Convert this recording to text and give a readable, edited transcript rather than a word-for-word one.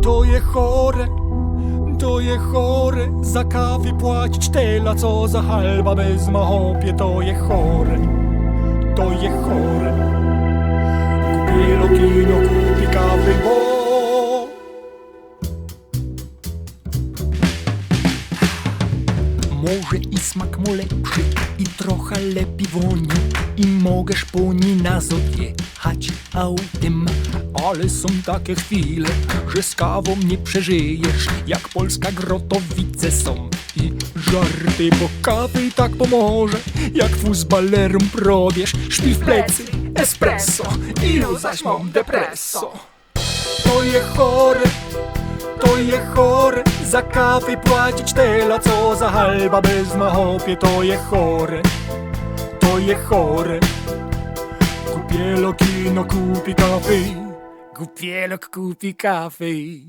To je chore, za kawy płacić tyle, co za halba bez machopie. To je chore. Kupielo kino, kupi kawy, bo może i smak mu lepszy, i trochę lepiej woni, i możesz po niej na odjechać autem. Ale są takie chwile, że z kawą nie przeżyjesz, jak Polska Grotowice są i żarty, bo kawy i tak pomoże, jak fuzbalerom probierz, szpil w plecy, espresso, ilu zaś mam depresso. To je chore, za kawę płacić tyle, co za halba bez machopie. To je chore. Kupielo kino, kupi kawy, kupielo kupi kawy.